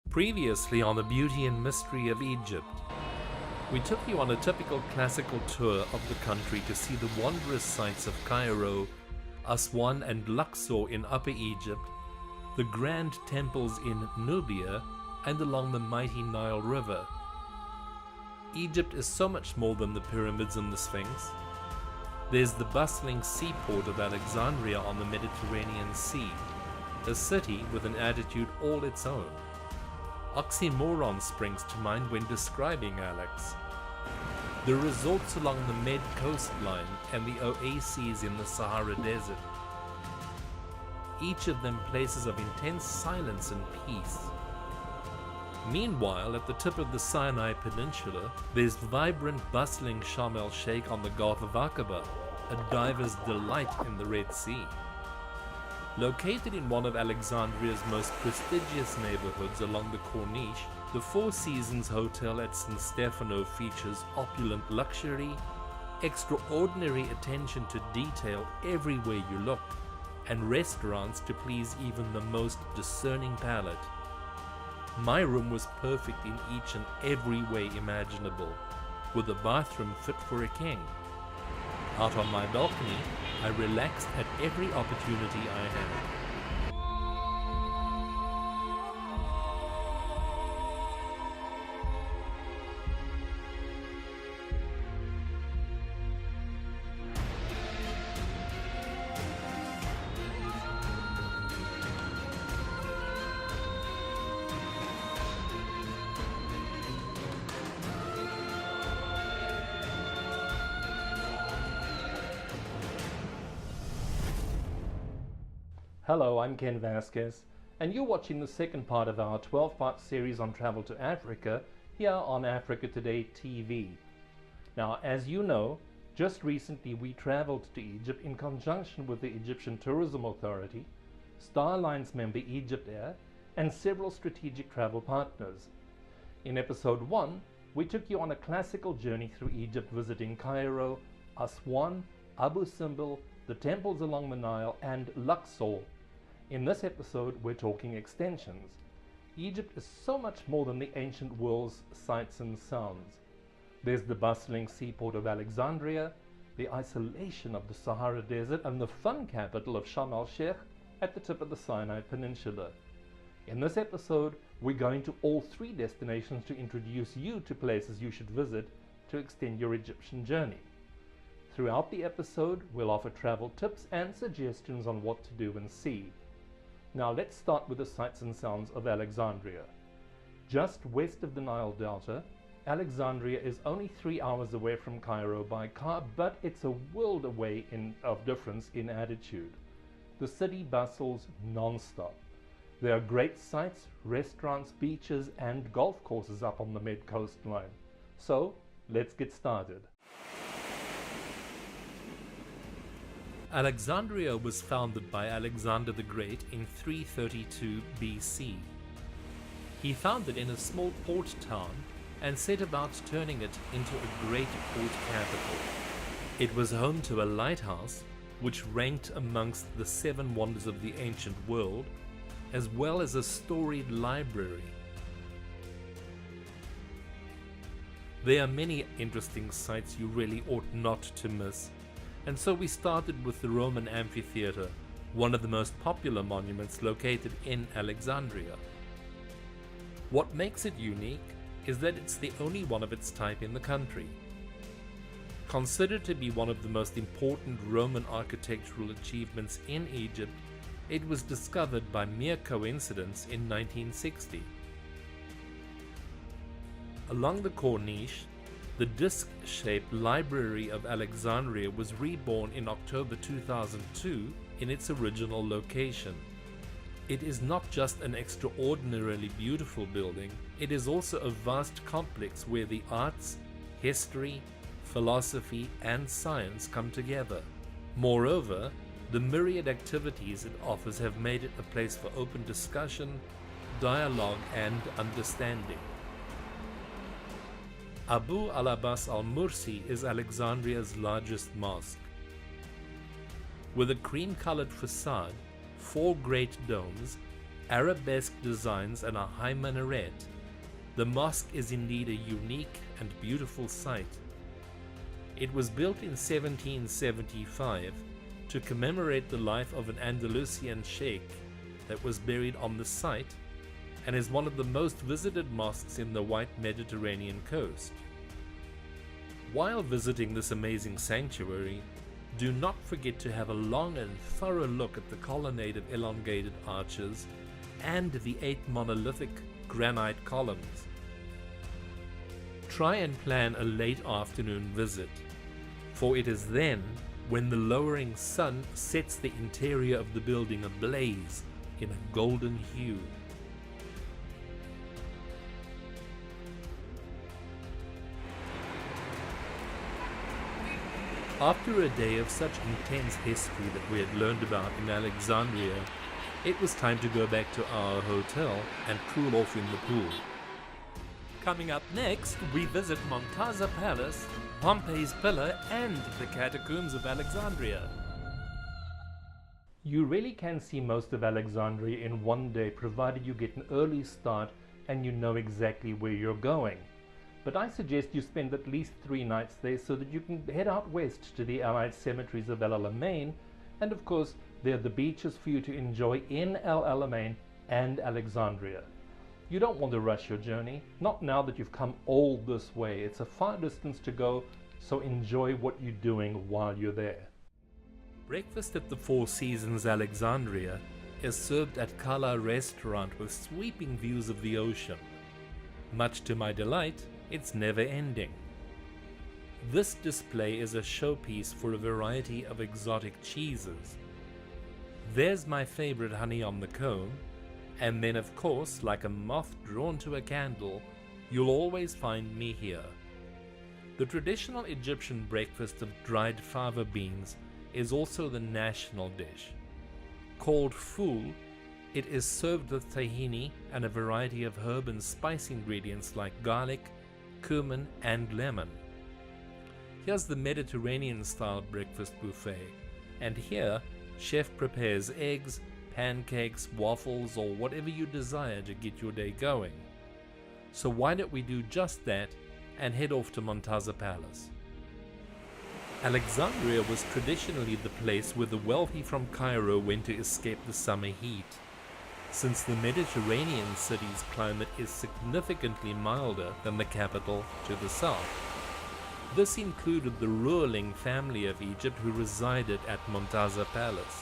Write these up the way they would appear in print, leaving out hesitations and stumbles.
Previously on the beauty and mystery of Egypt, we took you on a typical classical tour of the country to see the wondrous sights of Cairo, Aswan and Luxor in Upper Egypt, the grand temples in Nubia, and along the mighty Nile River. Egypt is so much more than the pyramids and the Sphinx. There's the bustling seaport of Alexandria on the Mediterranean Sea, a city with an attitude all its own. Oxymoron springs to mind when describing Alex. The resorts along the Med coastline and the oases in the Sahara Desert. Each of them places of intense silence and peace. Meanwhile, at the tip of the Sinai Peninsula, there's vibrant, bustling Sharm el-Sheikh on the Gulf of Aqaba, a diver's delight in the Red Sea. Located in one of Alexandria's most prestigious neighborhoods along the Corniche, the Four Seasons Hotel at San Stefano features opulent luxury, extraordinary attention to detail everywhere you look, and restaurants to please even the most discerning palate. My room was perfect in each and every way imaginable, with a bathroom fit for a king. Out on my balcony, I relaxed at every opportunity I had. Hello, I'm Ken Vasquez, and you're watching the second part of our 12-part series on travel to Africa here on Africa Today TV. Now, as you know, just recently we traveled to Egypt in conjunction with the Egyptian Tourism Authority, Star Alliance member Egypt Air, and several strategic travel partners. In episode 1, we took you on a classical journey through Egypt visiting Cairo, Aswan, Abu Simbel, the temples along the Nile, and Luxor. In this episode, we're talking extensions. Egypt is so much more than the ancient world's sights and sounds. There's the bustling seaport of Alexandria, the isolation of the Sahara Desert, and the fun capital of Sharm el-Sheikh at the tip of the Sinai Peninsula. In this episode, we're going to all three destinations to introduce you to places you should visit to extend your Egyptian journey. Throughout the episode, we'll offer travel tips and suggestions on what to do and see. Now let's start with the sights and sounds of Alexandria. Just west of the Nile Delta, Alexandria is only 3 hours away from Cairo by car, but it's a world away of difference in attitude. The city bustles non-stop. There are great sights, restaurants, beaches, and golf courses up on the Med coastline. So, let's get started. Alexandria was founded by Alexander the Great in 332 BC. He founded in a small port town and set about turning it into a great port capital. It was home to a lighthouse, which ranked amongst the 7 wonders of the ancient world, as well as a storied library. There are many interesting sights you really ought not to miss. And so we started with the Roman Amphitheater, one of the most popular monuments located in Alexandria. What makes it unique is that it's the only one of its type in the country. Considered to be one of the most important Roman architectural achievements in Egypt, it was discovered by mere coincidence in 1960. Along the Corniche, the disc-shaped Library of Alexandria was reborn in October 2002 in its original location. It is not just an extraordinarily beautiful building, it is also a vast complex where the arts, history, philosophy, and science come together. Moreover, the myriad activities it offers have made it a place for open discussion, dialogue, and understanding. Abu al-Abbas al-Mursi is Alexandria's largest mosque. With a cream-colored facade, 4 great domes, arabesque designs and a high minaret, the mosque is indeed a unique and beautiful sight. It was built in 1775 to commemorate the life of an Andalusian sheikh that was buried on the site, and is one of the most visited mosques in the white Mediterranean coast. While visiting this amazing sanctuary, do not forget to have a long and thorough look at the colonnade of elongated arches and the 8 monolithic granite columns. Try and plan a late afternoon visit, for it is then when the lowering sun sets the interior of the building ablaze in a golden hue. After a day of such intense history that we had learned about in Alexandria, it was time to go back to our hotel and cool off in the pool. Coming up next, we visit Montaza Palace, Pompey's Pillar, and the Catacombs of Alexandria. You really can see most of Alexandria in one day, provided you get an early start and you know exactly where you're going. But I suggest you spend at least 3 nights there so that you can head out west to the Allied cemeteries of El Alamein, and of course there are the beaches for you to enjoy in El Alamein and Alexandria. You don't want to rush your journey, not now that you've come all this way. It's a far distance to go, so enjoy what you're doing while you're there. Breakfast at the Four Seasons Alexandria is served at Kala Restaurant with sweeping views of the ocean. Much to my delight, it's never ending. This display is a showpiece for a variety of exotic cheeses. There's my favorite honey on the comb, and then of course, like a moth drawn to a candle, you'll always find me here. The traditional Egyptian breakfast of dried fava beans is also the national dish. Called fool, it is served with tahini and a variety of herb and spice ingredients like garlic, cumin, and lemon. Here's the Mediterranean-style breakfast buffet, and here, chef prepares eggs, pancakes, waffles, or whatever you desire to get your day going. So why don't we do just that and head off to Montaza Palace. Alexandria was traditionally the place where the wealthy from Cairo went to escape the summer heat. Since the Mediterranean city's climate is significantly milder than the capital to the south. This included the ruling family of Egypt who resided at Montaza Palace.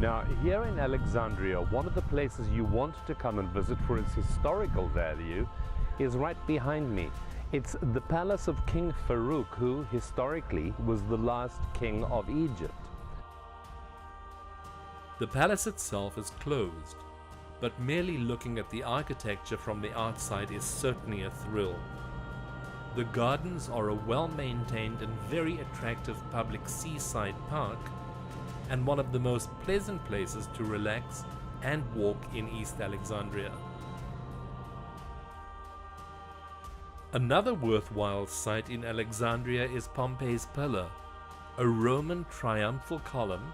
Now, here in Alexandria, one of the places you want to come and visit for its historical value is right behind me. It's the palace of King Farouk, who historically was the last king of Egypt. The palace itself is closed, but merely looking at the architecture from the outside is certainly a thrill. The gardens are a well-maintained and very attractive public seaside park, and one of the most pleasant places to relax and walk in East Alexandria. Another worthwhile sight in Alexandria is Pompey's Pillar, a Roman triumphal column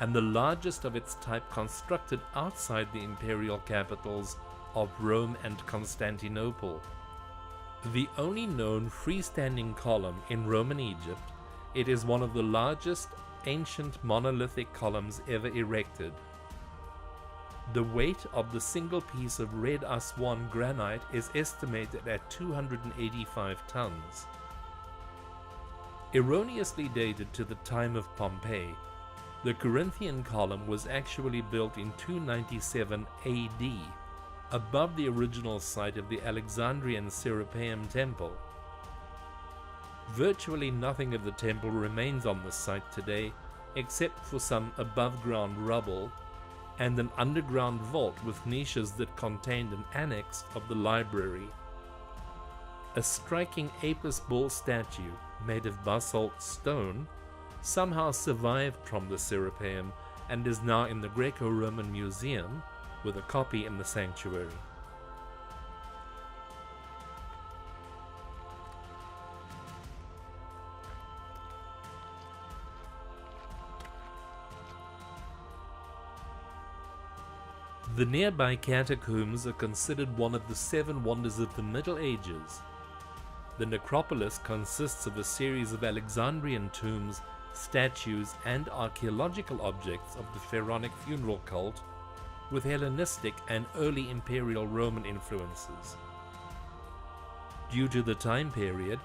and the largest of its type constructed outside the imperial capitals of Rome and Constantinople. The only known freestanding column in Roman Egypt, it is one of the largest ancient monolithic columns ever erected. The weight of the single piece of red Aswan granite is estimated at 285 tons. Erroneously dated to the time of Pompey, the Corinthian column was actually built in 297 AD, above the original site of the Alexandrian Serapeum temple. Virtually nothing of the temple remains on the site today, except for some above-ground rubble and an underground vault with niches that contained an annex of the library. A striking Apis bull statue made of basalt stone somehow survived from the Serapeum and is now in the Greco-Roman Museum with a copy in the sanctuary. The nearby catacombs are considered one of the 7 wonders of the Middle Ages. The necropolis consists of a series of Alexandrian tombs, statues, and archaeological objects of the pharaonic funeral cult, with Hellenistic and early Imperial Roman influences. Due to the time period,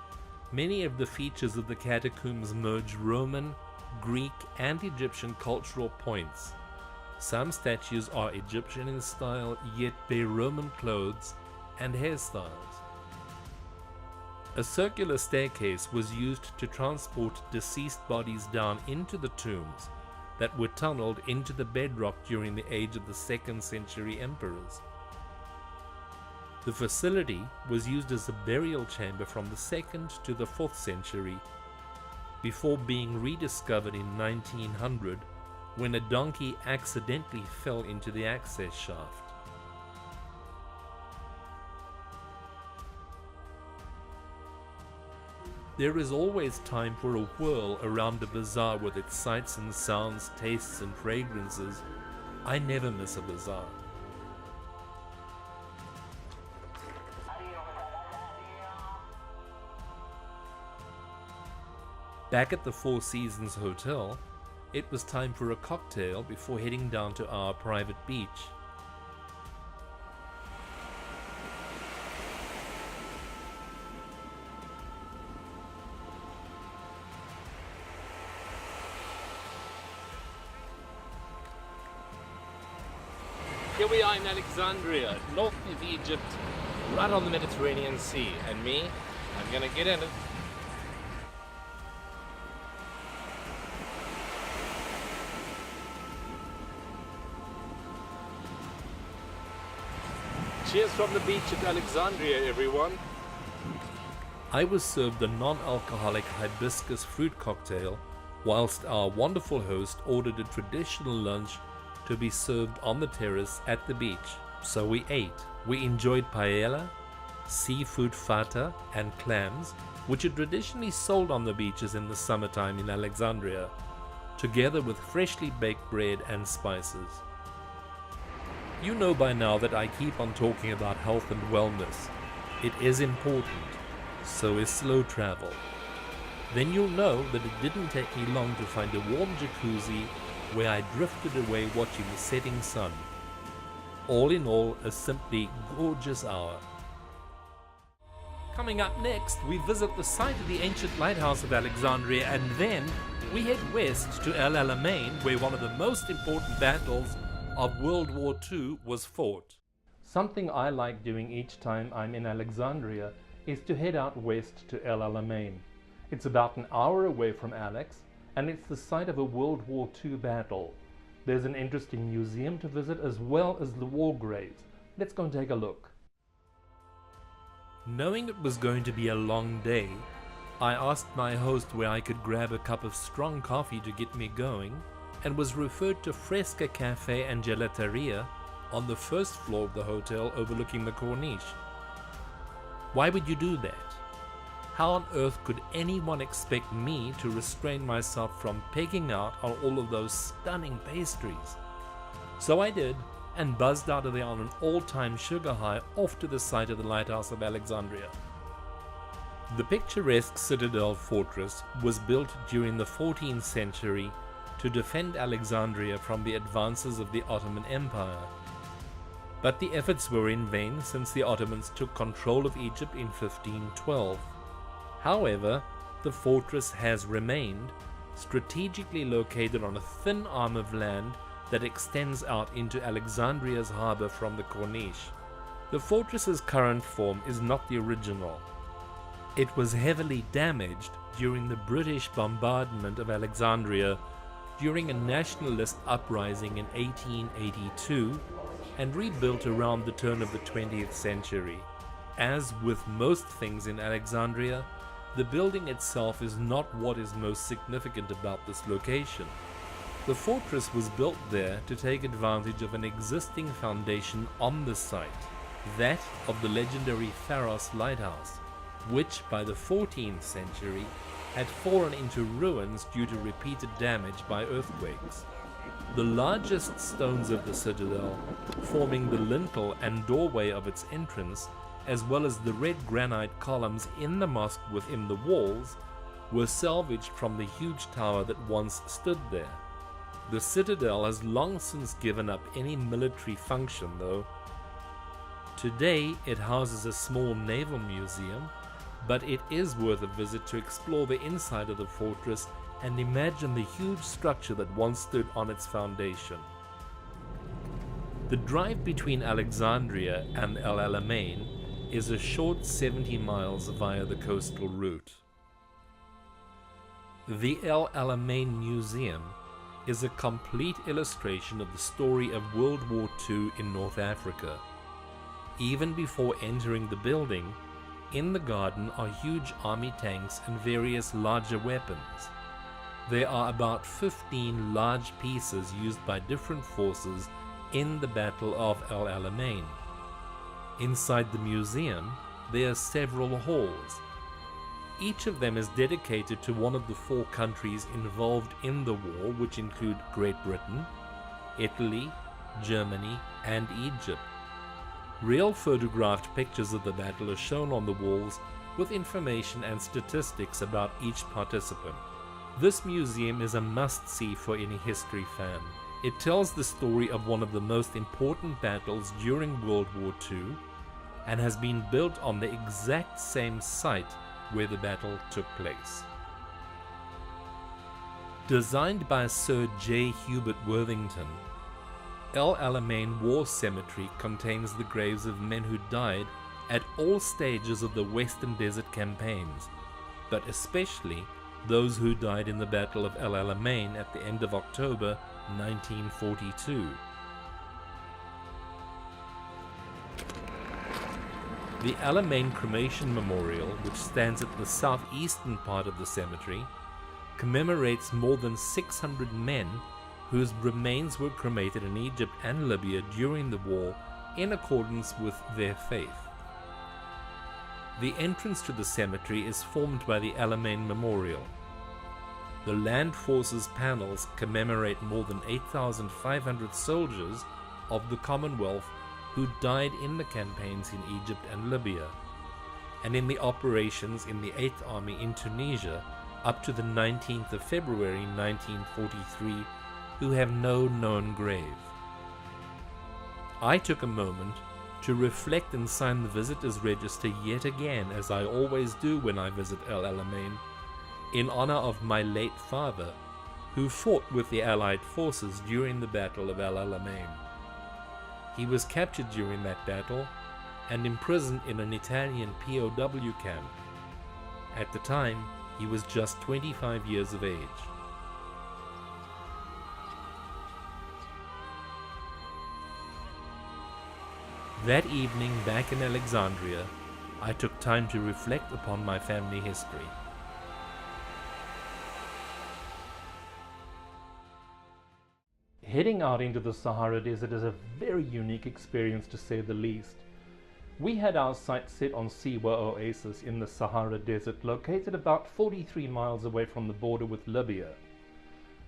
many of the features of the catacombs merge Roman, Greek, and Egyptian cultural points. Some statues are Egyptian in style, yet bear Roman clothes and hairstyles. A circular staircase was used to transport deceased bodies down into the tombs that were tunneled into the bedrock during the age of the 2nd century emperors. The facility was used as a burial chamber from the 2nd to the 4th century, before being rediscovered in 1900 when a donkey accidentally fell into the access shaft. There is always time for a whirl around the bazaar with its sights and sounds, tastes and fragrances. I never miss a bazaar. Back at the Four Seasons Hotel, it was time for a cocktail before heading down to our private beach. Here we are in Alexandria, north of Egypt, right on the Mediterranean Sea, and me, I'm gonna get in it. Cheers from the beach at Alexandria, everyone. I was served a non-alcoholic hibiscus fruit cocktail, whilst our wonderful host ordered a traditional lunch to be served on the terrace at the beach. So we ate. We enjoyed paella, seafood fata, and clams, which are traditionally sold on the beaches in the summertime in Alexandria, together with freshly baked bread and spices. You know by now that I keep on talking about health and wellness. It is important. So is slow travel. Then you'll know that it didn't take me long to find a warm jacuzzi where I drifted away watching the setting sun. All in all, a simply gorgeous hour. Coming up next, we visit the site of the ancient lighthouse of Alexandria, and then we head west to El Alamein, where one of the most important battles of World War II was fought. Something I like doing each time I'm in Alexandria is to head out west to El Alamein. It's about an hour away from Alex, and it's the site of a World War II battle. There's an interesting museum to visit as well as the war graves. Let's go and take a look. Knowing it was going to be a long day, I asked my host where I could grab a cup of strong coffee to get me going, and was referred to Fresca Cafe and Gelateria on the first floor of the hotel overlooking the Corniche. Why would you do that? How on earth could anyone expect me to restrain myself from pegging out on all of those stunning pastries? So I did, and buzzed out of there on an all-time sugar high off to the site of the Lighthouse of Alexandria. The picturesque citadel fortress was built during the 14th century to defend Alexandria from the advances of the Ottoman Empire. But the efforts were in vain since the Ottomans took control of Egypt in 1512. However, the fortress has remained, strategically located on a thin arm of land that extends out into Alexandria's harbour from the Corniche. The fortress's current form is not the original. It was heavily damaged during the British bombardment of Alexandria during a nationalist uprising in 1882 and rebuilt around the turn of the 20th century. As with most things in Alexandria, the building itself is not what is most significant about this location. The fortress was built there to take advantage of an existing foundation on the site, that of the legendary Pharos Lighthouse, which by the 14th century had fallen into ruins due to repeated damage by earthquakes. The largest stones of the citadel, forming the lintel and doorway of its entrance, as well as the red granite columns in the mosque within the walls, were salvaged from the huge tower that once stood there. The citadel has long since given up any military function though. Today it houses a small naval museum, but it is worth a visit to explore the inside of the fortress and imagine the huge structure that once stood on its foundation. The drive between Alexandria and El Alamein is a short 70 miles via the coastal route. The El Alamein Museum is a complete illustration of the story of World War II in North Africa. Even before entering the building, in the garden are huge army tanks and various larger weapons. There are about 15 large pieces used by different forces in the Battle of El Alamein. Inside the museum, there are several halls. Each of them is dedicated to one of the 4 countries involved in the war, which include Great Britain, Italy, Germany, and Egypt. Real photographed pictures of the battle are shown on the walls with information and statistics about each participant. This museum is a must-see for any history fan. It tells the story of one of the most important battles during World War II and has been built on the exact same site where the battle took place. Designed by Sir J. Hubert Worthington, El Alamein War Cemetery contains the graves of men who died at all stages of the Western Desert campaigns, but especially those who died in the Battle of El Alamein at the end of October 1942. The Alamein Cremation Memorial, which stands at the southeastern part of the cemetery, commemorates more than 600 men whose remains were cremated in Egypt and Libya during the war in accordance with their faith. The entrance to the cemetery is formed by the Alamein Memorial. The Land Forces panels commemorate more than 8,500 soldiers of the Commonwealth who died in the campaigns in Egypt and Libya, and in the operations in the 8th Army in Tunisia up to the 19th of February 1943, who have no known grave. I took a moment to reflect and sign the visitor's register yet again, as I always do when I visit El Alamein, in honor of my late father, who fought with the Allied forces during the Battle of El Alamein. He was captured during that battle and imprisoned in an Italian POW camp. At the time, he was just 25 years of age. That evening back in Alexandria, I took time to reflect upon my family history. Heading out into the Sahara Desert is a very unique experience, to say the least. We had our sights set on Siwa Oasis in the Sahara Desert, located about 43 miles away from the border with Libya.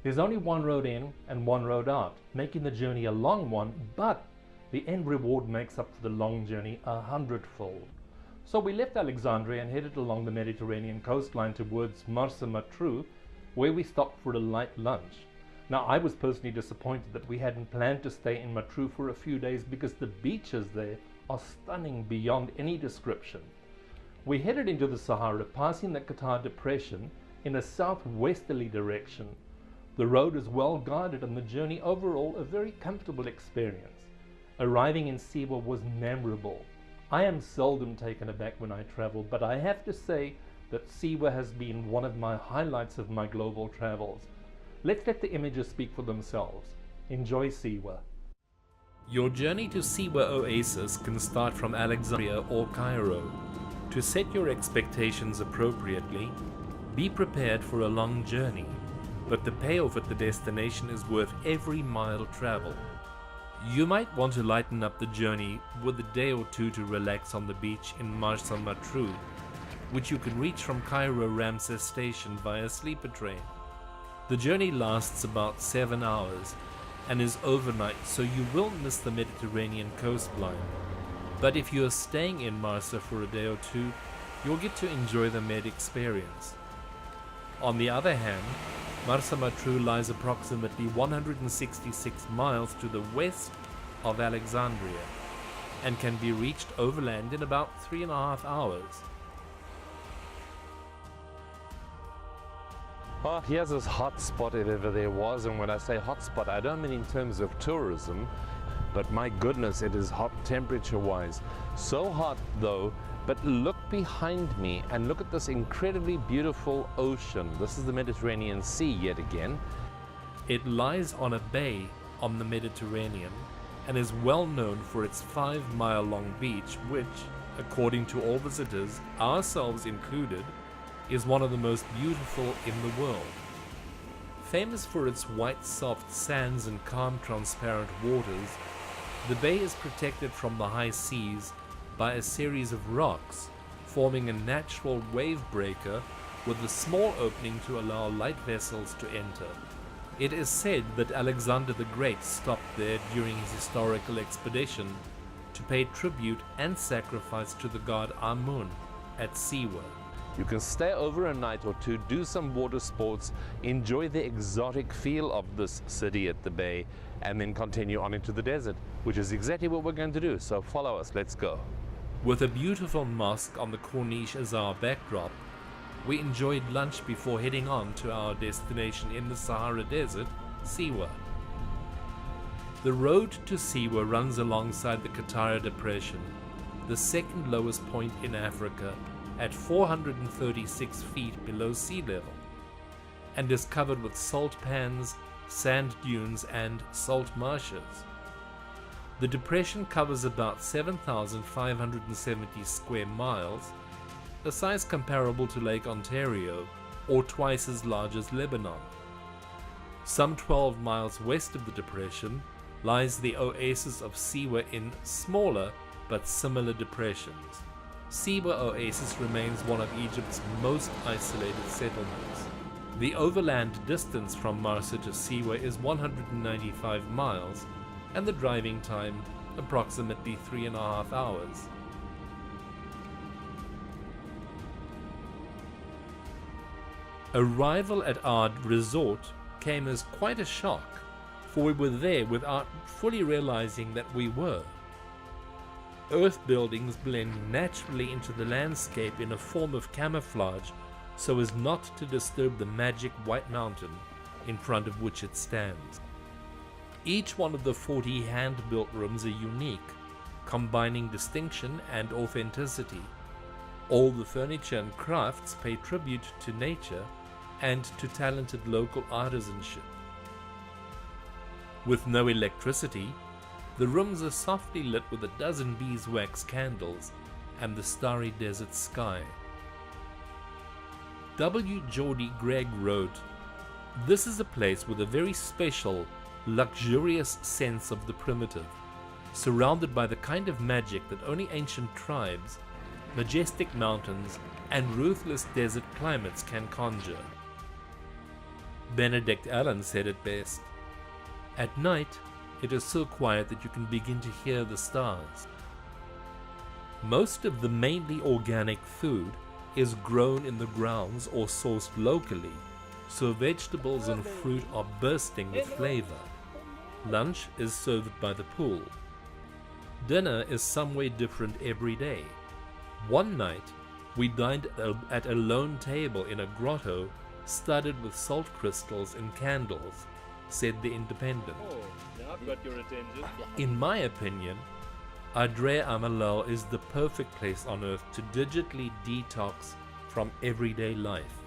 There's only one road in and one road out, making the journey a long one, but the end reward makes up for the long journey 100-fold. So we left Alexandria and headed along the Mediterranean coastline towards Marsa Matruh, where we stopped for a light lunch. Now, I was personally disappointed that we hadn't planned to stay in Matruh for a few days because the beaches there are stunning beyond any description. We headed into the Sahara, passing the Qatar Depression in a southwesterly direction. The road is well guarded and the journey overall a very comfortable experience. Arriving in Siwa was memorable. I am seldom taken aback when I travel, but I have to say that Siwa has been one of my highlights of my global travels. Let's let the images speak for themselves. Enjoy Siwa. Your journey to Siwa Oasis can start from Alexandria or Cairo. To set your expectations appropriately, be prepared for a long journey, but the payoff at the destination is worth every mile traveled. You might want to lighten up the journey with a day or two to relax on the beach in Marsa Matruh, which you can reach from Cairo Ramses Station via sleeper train. The journey lasts about 7 hours and is overnight, so you will miss the Mediterranean coastline. But if you are staying in Marsa for a day or two, you'll get to enjoy the Med experience. On the other hand, Marsa Matruh lies approximately 166 miles to the west of Alexandria and can be reached overland in about 3.5 hours. Oh, here's this hot spot if ever there was, and when I say hot spot, I don't mean in terms of tourism, but my goodness, it is hot temperature-wise. So hot though, but look behind me and look at this incredibly beautiful ocean. This is the Mediterranean Sea yet again. It lies on a bay on the Mediterranean and is well known for its 5-mile-long beach, which, according to all visitors, ourselves included, is one of the most beautiful in the world. Famous for its white soft sands and calm transparent waters, the bay is protected from the high seas by a series of rocks, forming a natural wave breaker with a small opening to allow light vessels to enter. It is said that Alexander the Great stopped there during his historical expedition to pay tribute and sacrifice to the god Amun at Siwa. You can stay over a night or two, do some water sports, enjoy the exotic feel of this city at the bay, and then continue on into the desert, which is exactly what we're going to do. So follow us, let's go. With a beautiful mosque on the Corniche as our backdrop, we enjoyed lunch before heading on to our destination in the Sahara Desert, Siwa. The road to Siwa runs alongside the Qattara Depression, the second lowest point in Africa, at 436 feet below sea level, and is covered with salt pans, sand dunes, and salt marshes. The depression covers about 7,570 square miles, a size comparable to Lake Ontario, or twice as large as Lebanon. Some 12 miles west of the depression lies the oasis of Siwa in smaller but similar depressions. Siwa Oasis remains one of Egypt's most isolated settlements. The overland distance from Marsa to Siwa is 195 miles, and the driving time approximately 3.5 hours. Arrival at our resort came as quite a shock, for we were there without fully realizing that we were. Earth buildings blend naturally into the landscape in a form of camouflage so as not to disturb the magic white mountain in front of which it stands. Each one of the 40 hand-built rooms are unique, combining distinction and authenticity. All the furniture and crafts pay tribute to nature and to talented local artisanship. With no electricity, the rooms are softly lit with a dozen beeswax candles and the starry desert sky. W. Geordie Gregg wrote, "This is a place with a very special, luxurious sense of the primitive, surrounded by the kind of magic that only ancient tribes, majestic mountains, and ruthless desert climates can conjure." Benedict Allen said it best, "At night, it is so quiet that you can begin to hear the stars." Most of the mainly organic food is grown in the grounds or sourced locally, so vegetables and fruit are bursting with flavor. Lunch is served by the pool. Dinner is some way different every day. One night, we dined at a lone table in a grotto studded with salt crystals and candles, said the Independent. Now I've got your attention. In my opinion, Adre Amalal is the perfect place on earth to digitally detox from everyday life.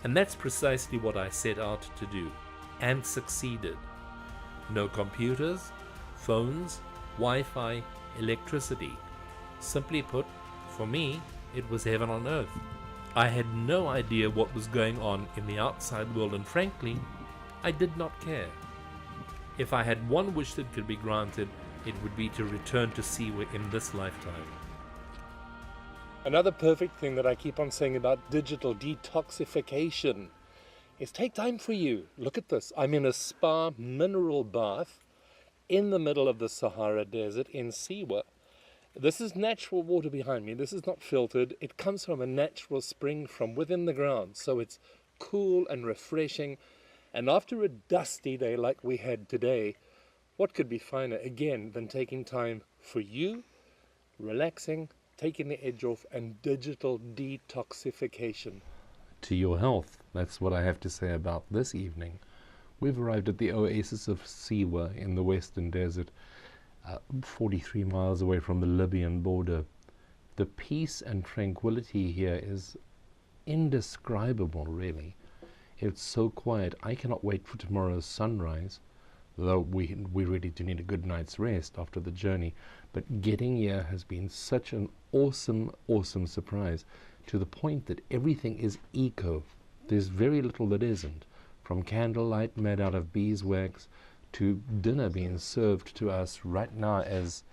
And that's precisely what I set out to do, and succeeded. No computers, phones, Wi-Fi, electricity. Simply put, for me, it was heaven on earth. I had no idea what was going on in the outside world, and frankly, I did not care. If I had one wish that could be granted, it would be to return to Siwa in this lifetime. Another perfect thing that I keep on saying about digital detoxification is take time for you. Look at this. I'm in a spa mineral bath in the middle of the Sahara Desert in Siwa. This is natural water behind me. This is not filtered. It comes from a natural spring from within the ground. So it's cool and refreshing. And after a dusty day like we had today, what could be finer again than taking time for you, relaxing, taking the edge off, and digital detoxification? To your health. That's what I have to say about this evening. We've arrived at the oasis of Siwa in the Western Desert, 43 miles away from the Libyan border. The peace and tranquility here is indescribable, really. It's so quiet. I cannot wait for tomorrow's sunrise, though we really do need a good night's rest after the journey. But getting here has been such an awesome surprise, to the point that everything is eco. There's very little that isn't, from candlelight made out of beeswax to dinner being served to us right now as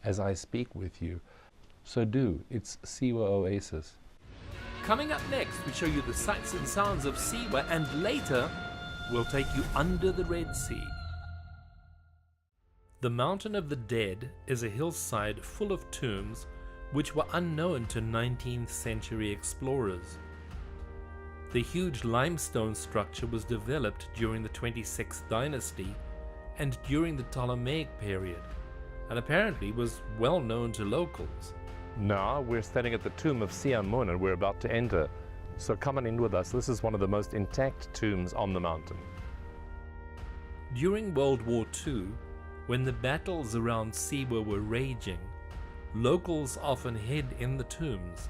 I speak with you. So it's Siwa Oasis. Coming up next, we show you the sights and sounds of Siwa, and later we'll take you under the Red Sea. The Mountain of the Dead is a hillside full of tombs which were unknown to 19th century explorers. The huge limestone structure was developed during the 26th dynasty and during the Ptolemaic period, and apparently was well known to locals. Now we're standing at the tomb of Siamun and we're about to enter. So come on in with us. This is one of the most intact tombs on the mountain. During World War II, when the battles around Siwa were raging, locals often hid in the tombs,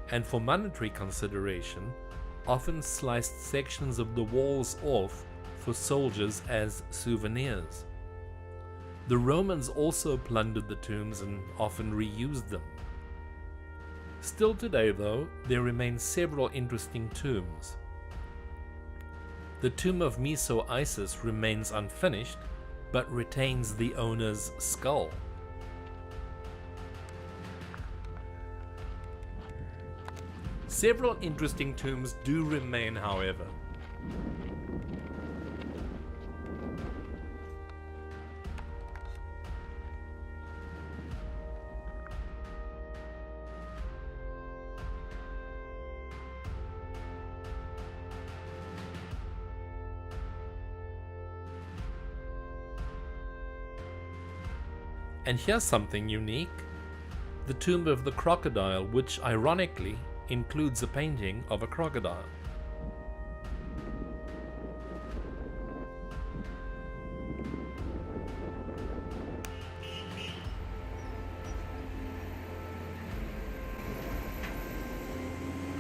and for monetary consideration, often sliced sections of the walls off for soldiers as souvenirs. The Romans also plundered the tombs and often reused them. Still today, though, there remain several interesting tombs. The tomb of Meso Isis remains unfinished, but retains the owner's skull. Several interesting tombs do remain, however. And here's something unique: the tomb of the crocodile, which ironically includes a painting of a crocodile.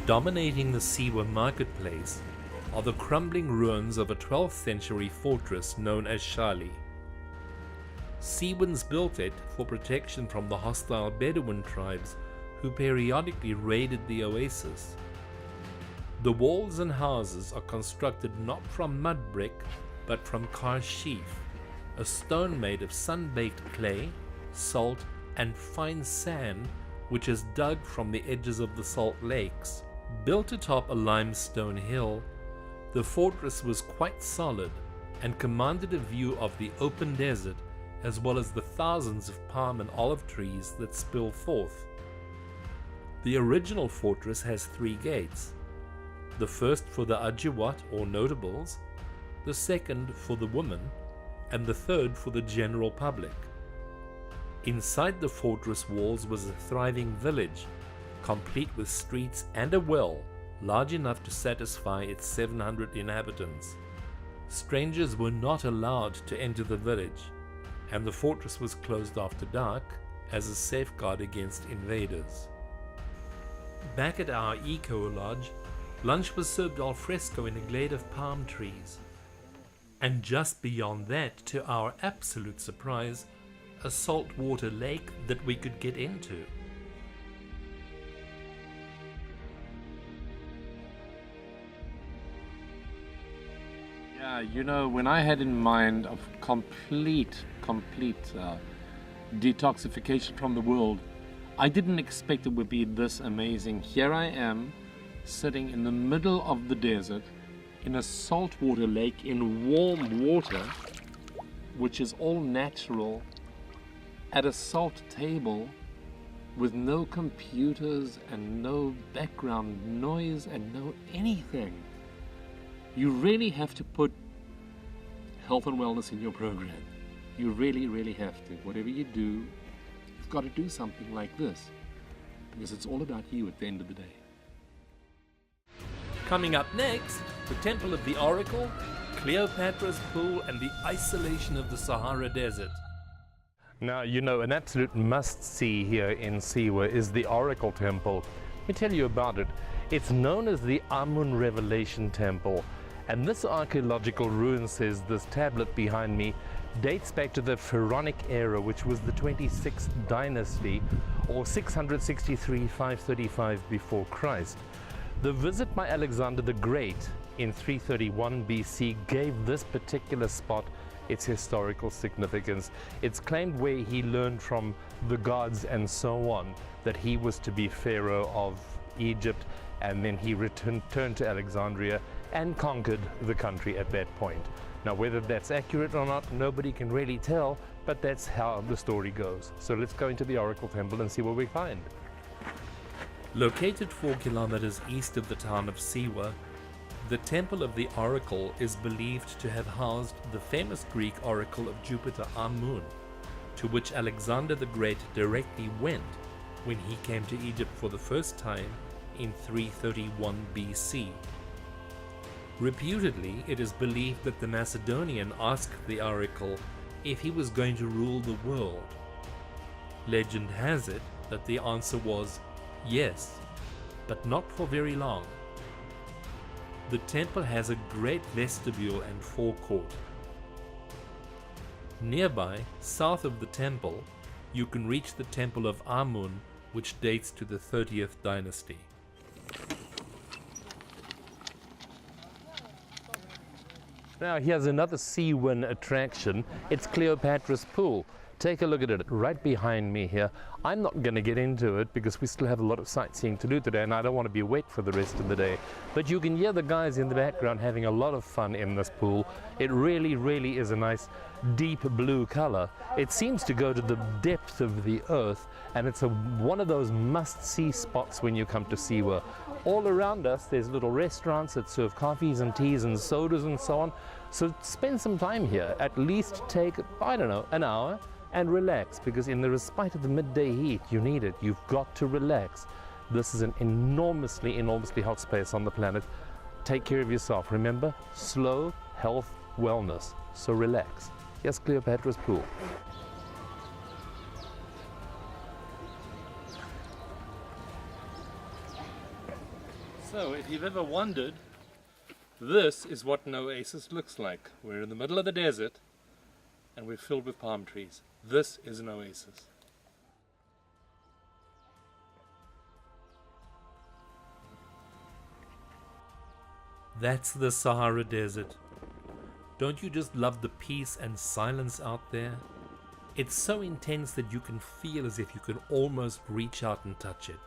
Dominating the Siwa marketplace are the crumbling ruins of a 12th century fortress known as Shali. Siwans built it for protection from the hostile Bedouin tribes who periodically raided the oasis. The walls and houses are constructed not from mud brick but from karshif, a stone made of sun-baked clay, salt and fine sand which is dug from the edges of the salt lakes. Built atop a limestone hill, the fortress was quite solid and commanded a view of the open desert as well as the thousands of palm and olive trees that spill forth. The original fortress has 3 gates, the first for the Ajiwat or notables, the second for the women, and the third for the general public. Inside the fortress walls was a thriving village, complete with streets and a well large enough to satisfy its 700 inhabitants. Strangers were not allowed to enter the village, and the fortress was closed after dark as a safeguard against invaders. Back at our eco lodge, lunch was served al fresco in a glade of palm trees. And just beyond that, to our absolute surprise, a saltwater lake that we could get into. Yeah, you know, when I had in mind of complete detoxification from the world, I didn't expect it would be this amazing. Here I am, sitting in the middle of the desert, in a saltwater lake in warm water, which is all natural, at a salt table with no computers and no background noise and no anything. You really have to put health and wellness in your program. You really, really have to. Whatever you do, you've got to do something like this, because it's all about you at the end of the day. Coming up next, the Temple of the Oracle, Cleopatra's Pool, and the isolation of the Sahara Desert. Now, you know, an absolute must-see here in Siwa is the Oracle Temple. Let me tell you about it. It's known as the Amun Revelation Temple, and this archaeological ruin, says this tablet behind me, dates back to the Pharaonic era, which was the 26th dynasty, or 663-535 before Christ. The visit by Alexander the Great in 331 BC gave this particular spot its historical significance. It's claimed where he learned from the gods and so on that he was to be Pharaoh of Egypt, and then he turned to Alexandria and conquered the country at that point. Now, whether that's accurate or not, nobody can really tell, but that's how the story goes. So let's go into the Oracle Temple and see what we find. Located 4 kilometers east of the town of Siwa, the Temple of the Oracle is believed to have housed the famous Greek oracle of Jupiter Amun, to which Alexander the Great directly went when he came to Egypt for the first time in 331 BC. Reputedly, it is believed that the Macedonian asked the oracle if he was going to rule the world. Legend has it that the answer was yes, but not for very long. The temple has a great vestibule and forecourt. Nearby, south of the temple, you can reach the Temple of Amun, which dates to the 30th dynasty. Now, here's another Siwan attraction. It's Cleopatra's Pool. Take a look at it right behind me here. I'm not going to get into it because we still have a lot of sightseeing to do today, and I don't want to be awake for the rest of the day. But you can hear the guys in the background having a lot of fun in this pool. It really, really is a nice deep blue color. It seems to go to the depth of the earth, and it's one of those must-see spots when you come to Siwa. All around us, there's little restaurants that serve coffees and teas and sodas and so on. So spend some time here. At least take, I don't know, an hour, and relax, because in the respite of the midday heat, you need it. You've got to relax. This is an enormously, enormously hot space on the planet. Take care of yourself. Remember, slow, health, wellness. So relax. Here's Cleopatra's Pool. So, if you've ever wondered, this is what an oasis looks like. We're in the middle of the desert, and we're filled with palm trees. This is an oasis. That's the Sahara Desert. Don't you just love the peace and silence out there? It's so intense that you can feel as if you can almost reach out and touch it.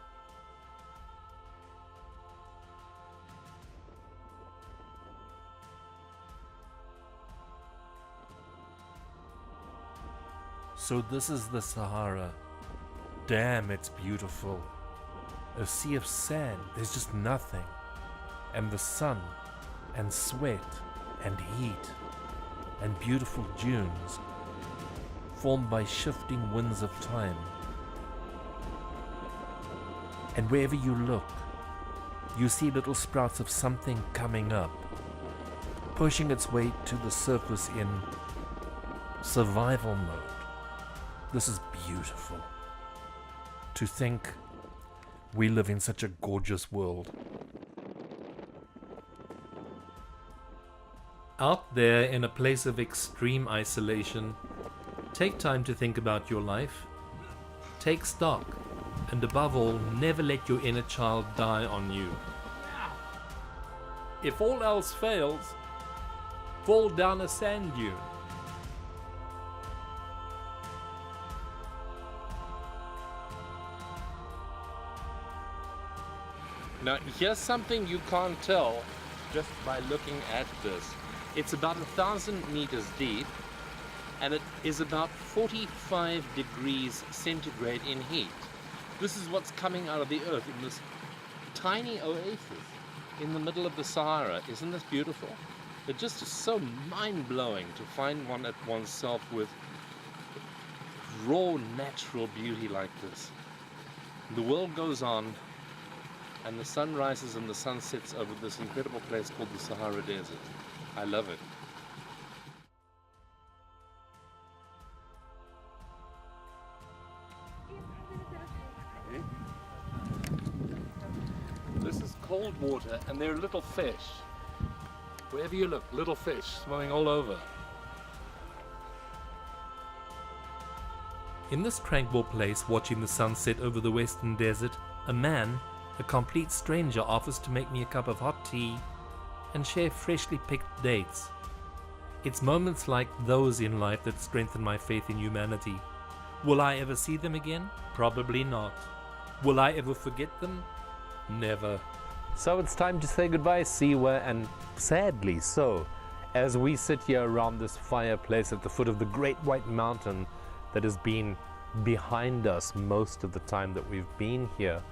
So this is the Sahara. Damn, it's beautiful. A sea of sand, there's just nothing. And the sun, and sweat, and heat, and beautiful dunes, formed by shifting winds of time. And wherever you look, you see little sprouts of something coming up, pushing its way to the surface in survival mode. This is beautiful. To think we live in such a gorgeous world. Out there in a place of extreme isolation, take time to think about your life. Take stock, and above all, never let your inner child die on you. If all else fails, fall down a sand dune. Now, here's something you can't tell just by looking at this. It's about 1,000 meters deep, and it is about 45 degrees centigrade in heat. This is what's coming out of the earth in this tiny oasis in the middle of the Sahara. Isn't this beautiful? It just is so mind-blowing to find one at oneself with raw natural beauty like this. The world goes on, and the sun rises and the sun sets over this incredible place called the Sahara Desert. I love it. This is cold water, and there are little fish. Wherever you look, little fish swimming all over. In this tranquil place, watching the sunset over the western desert, a man, a complete stranger, offers to make me a cup of hot tea and share freshly picked dates. It's moments like those in life that strengthen my faith in humanity. Will I ever see them again? Probably not. Will I ever forget them? Never. So it's time to say goodbye, Siwa, and sadly so, as we sit here around this fireplace at the foot of the Great White Mountain that has been behind us most of the time that we've been here,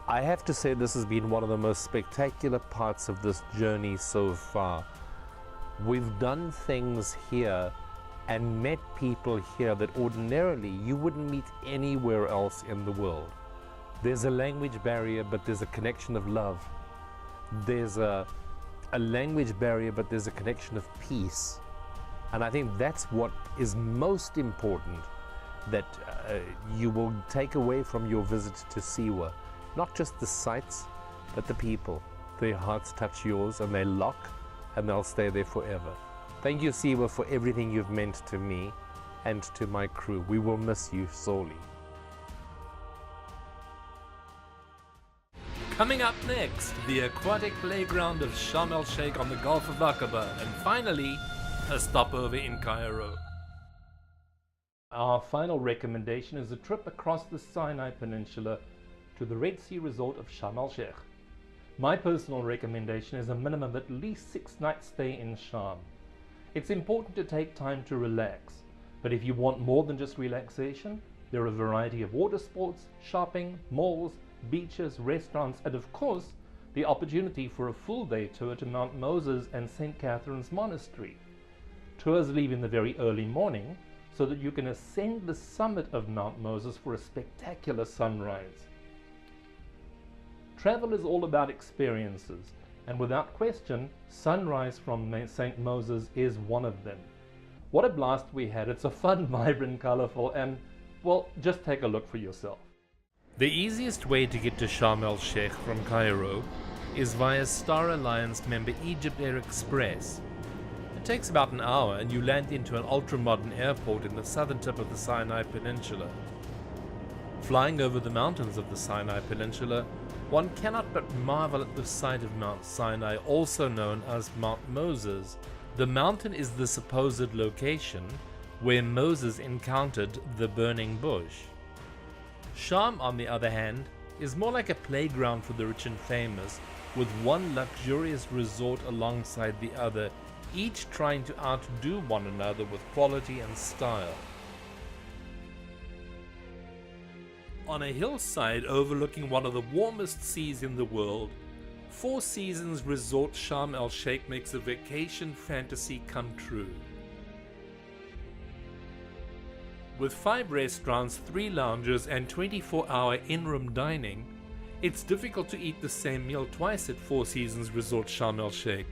I have to say this has been one of the most spectacular parts of this journey so far. We've done things here and met people here that ordinarily you wouldn't meet anywhere else in the world. There's a language barrier, but there's a connection of love. There's a language barrier, but there's a connection of peace. And I think that's what is most important that you will take away from your visit to Siwa. Not just the sights, but the people. Their hearts touch yours and they lock and they'll stay there forever. Thank you, Siwa, for everything you've meant to me and to my crew. We will miss you sorely. Coming up next, the aquatic playground of Sharm el-Sheikh on the Gulf of Aqaba, and finally, a stopover in Cairo. Our final recommendation is a trip across the Sinai Peninsula to the Red Sea resort of Sharm el-Sheikh. My personal recommendation is a minimum of at least 6 nights stay in Sharm. It's important to take time to relax, but if you want more than just relaxation, there are a variety of water sports, shopping, malls, beaches, restaurants, and of course, the opportunity for a full day tour to Mount Moses and St. Catherine's Monastery. Tours leave in the very early morning so that you can ascend the summit of Mount Moses for a spectacular sunrise. Travel is all about experiences, and without question, sunrise from St. Moses is one of them. What a blast we had. It's a fun, vibrant, colorful, and, well, just take a look for yourself. The easiest way to get to Sharm el-Sheikh from Cairo is via Star Alliance member Egypt Air Express. It takes about an hour and you land into an ultra-modern airport in the southern tip of the Sinai Peninsula. Flying over the mountains of the Sinai Peninsula, one cannot but marvel at the sight of Mount Sinai, also known as Mount Moses. The mountain is the supposed location where Moses encountered the burning bush. Sharm, on the other hand, is more like a playground for the rich and famous, with one luxurious resort alongside the other, each trying to outdo one another with quality and style. On a hillside overlooking one of the warmest seas in the world, Four Seasons Resort Sharm el-Sheikh makes a vacation fantasy come true. With 5 restaurants, 3 lounges, and 24-hour in-room dining, it's difficult to eat the same meal twice at Four Seasons Resort Sharm el-Sheikh,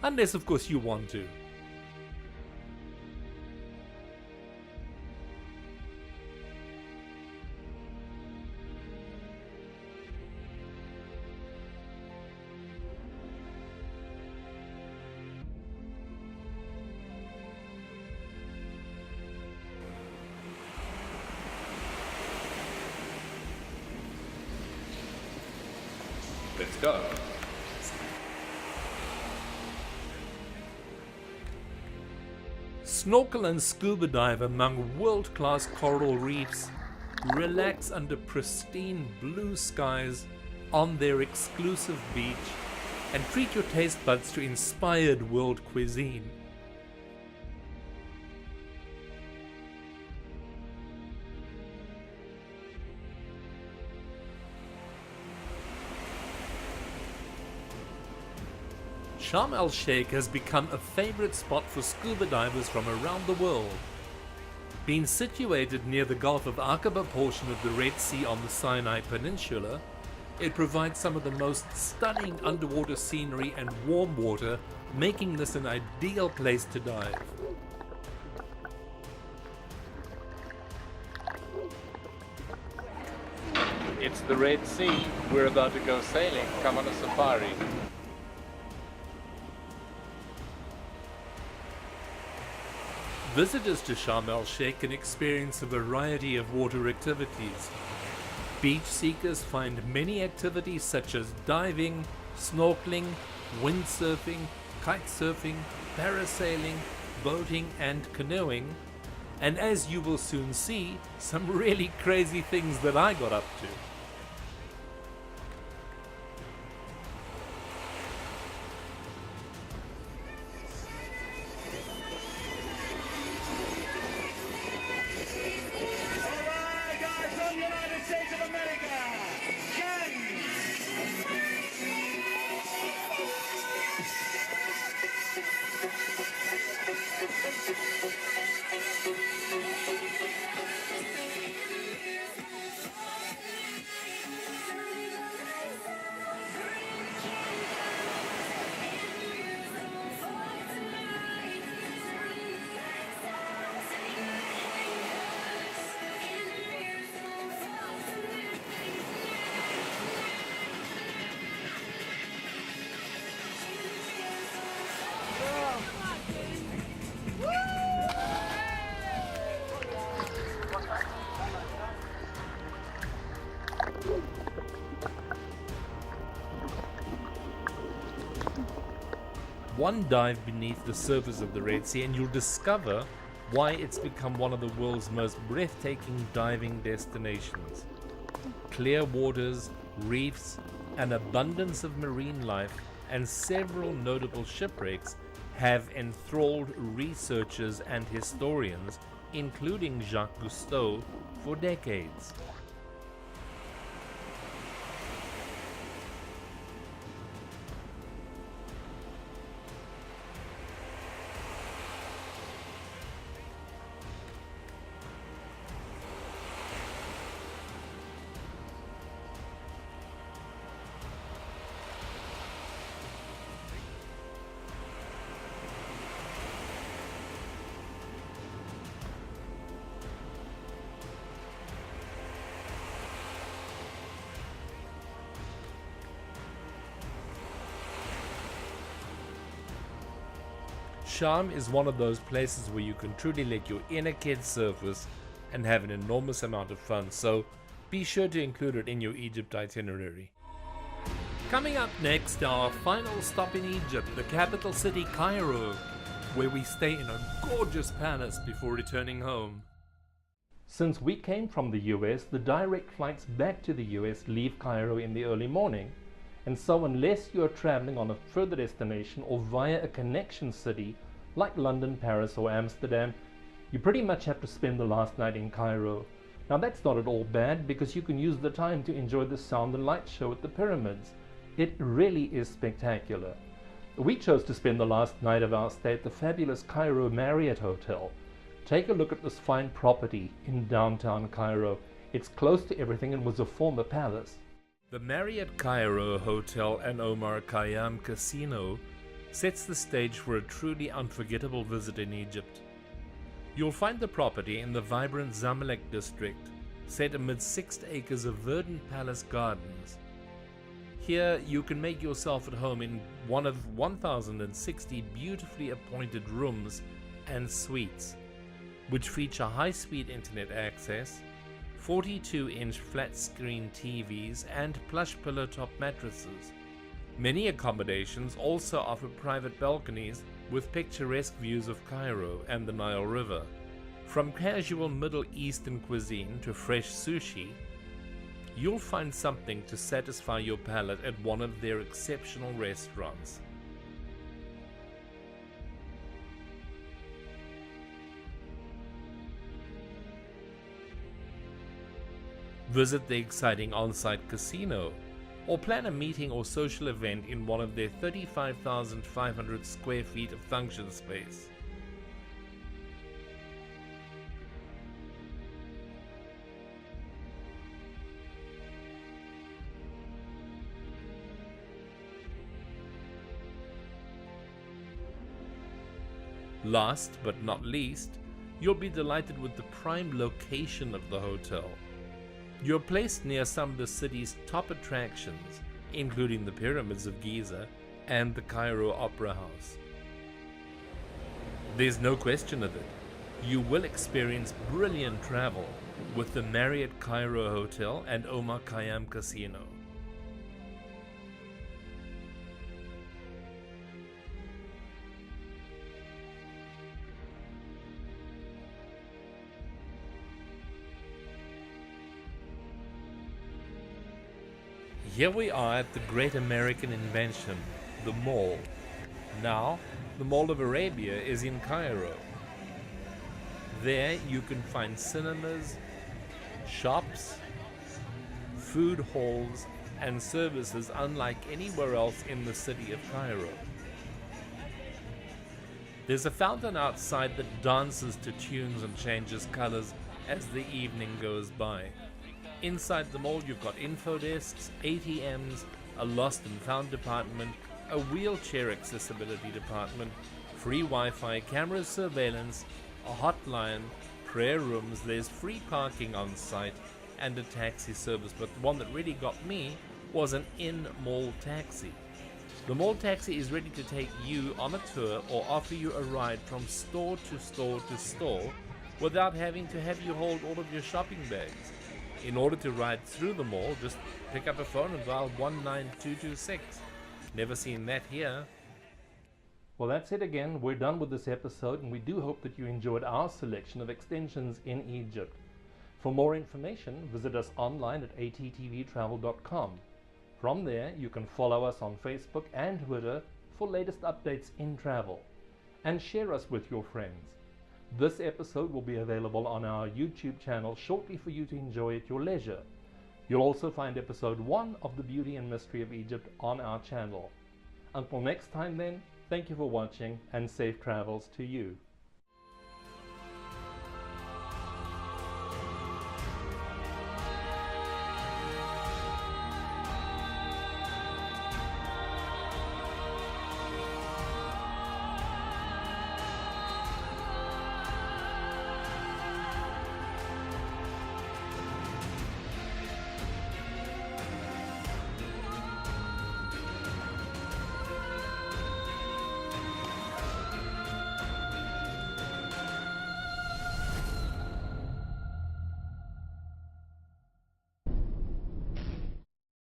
unless of course you want to. Let's go. Snorkel and scuba dive among world-class coral reefs, relax under pristine blue skies on their exclusive beach, and treat your taste buds to inspired world cuisine. Sharm el-Sheikh has become a favorite spot for scuba divers from around the world. Being situated near the Gulf of Aqaba portion of the Red Sea on the Sinai Peninsula, it provides some of the most stunning underwater scenery and warm water, making this an ideal place to dive. It's the Red Sea. We're about to go sailing. Come on a safari. Visitors to Sharm el-Sheikh can experience a variety of water activities. Beach seekers find many activities such as diving, snorkeling, windsurfing, kitesurfing, parasailing, boating and canoeing, and as you will soon see, some really crazy things that I got up to. One dive beneath the surface of the Red Sea and you'll discover why it's become one of the world's most breathtaking diving destinations. Clear waters, reefs, an abundance of marine life, and several notable shipwrecks have enthralled researchers and historians, including Jacques Cousteau, for decades. Sharm is one of those places where you can truly let your inner kid surface and have an enormous amount of fun, so be sure to include it in your Egypt itinerary. Coming up next, our final stop in Egypt, the capital city Cairo, where we stay in a gorgeous palace before returning home. Since we came from the US, the direct flights back to the US leave Cairo in the early morning. And so unless you are traveling on a further destination or via a connection city like London, Paris or Amsterdam, you pretty much have to spend the last night in Cairo. Now that's not at all bad, because you can use the time to enjoy the sound and light show at the pyramids. It really is spectacular. We chose to spend the last night of our stay at the fabulous Cairo Marriott Hotel. Take a look at this fine property in downtown Cairo. It's close to everything and was a former palace. The Marriott Cairo Hotel and Omar Khayyam Casino sets the stage for a truly unforgettable visit in Egypt. You'll find the property in the vibrant Zamalek district, set amid 6 acres of verdant palace gardens. Here you can make yourself at home in one of 1,060 beautifully appointed rooms and suites, which feature high-speed internet access, 42-inch flat-screen TVs and plush pillow-top mattresses. Many accommodations also offer private balconies with picturesque views of Cairo and the Nile River. From casual Middle Eastern cuisine to fresh sushi, you'll find something to satisfy your palate at one of their exceptional restaurants. Visit the exciting on-site casino, or plan a meeting or social event in one of their 35,500 square feet of function space. Last but not least, you'll be delighted with the prime location of the hotel. You're placed near some of the city's top attractions, including the Pyramids of Giza and the Cairo Opera House. There's no question of it. You will experience brilliant travel with the Marriott Cairo Hotel and Omar Khayyam Casino. Here we are at the great American invention, the Mall. Now, the Mall of Arabia is in Cairo. There you can find cinemas, shops, food halls, and services unlike anywhere else in the city of Cairo. There's a fountain outside that dances to tunes and changes colors as the evening goes by. Inside the mall you've got info desks, ATMs, a lost and found department, a wheelchair accessibility department, free Wi-Fi, camera surveillance, a hotline, prayer rooms, there's free parking on site, and a taxi service. But the one that really got me was an in-mall taxi. The mall taxi is ready to take you on a tour or offer you a ride from store to store to store without having to have you hold all of your shopping bags. In order to ride through the mall, just pick up a phone and dial 19226. Never seen that here. Well, that's it again. We're done with this episode, and we do hope that you enjoyed our selection of extensions in Egypt. For more information, visit us online at attvtravel.com. From there, you can follow us on Facebook and Twitter for latest updates in travel, and share us with your friends. This episode will be available on our YouTube channel shortly for you to enjoy at your leisure. You'll also find episode 1 of The Beauty and Mystery of Egypt on our channel. Until next time then, thank you for watching and safe travels to you.